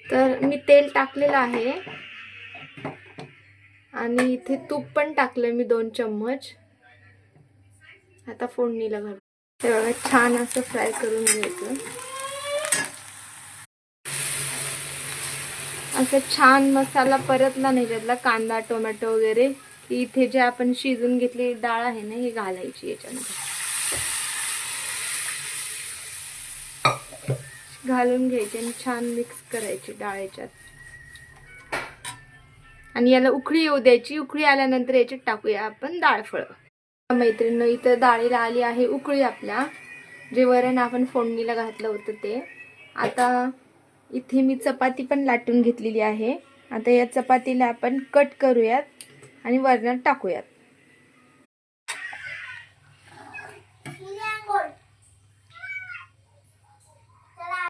तर मी तेल टाकलेलं आहे आणि इथे तूप पण टाकलं मी 2 चम्मच. आता फोडणीला घालू. हे बघा छान असं फ्राय करून घ्यायचं. असं छान मसाला परतला नाही त्यातला कांदा टोमॅटो वगैरे की इथे जे आपण शिजून घेतली डाळ आहे ना ही घालायची याच्यामध्ये. घालून घ्यायची आणि छान मिक्स करायची डाळ याच्यात. आणि याला उकळी येऊ द्यायची. उकळी आल्यानंतर याच्यात टाकूया आपण डाळफळ. मैत्रिणींनो इथं डाळीला आली आहे उकळी. आपल्या जे वरण आपण फोडणीला घातलं होतं ते. आता इथे मी चपाती पण लाटून घेतलेली आहे. आता या चपातीला आपण कट करूयात आणि वरणात टाकूयात.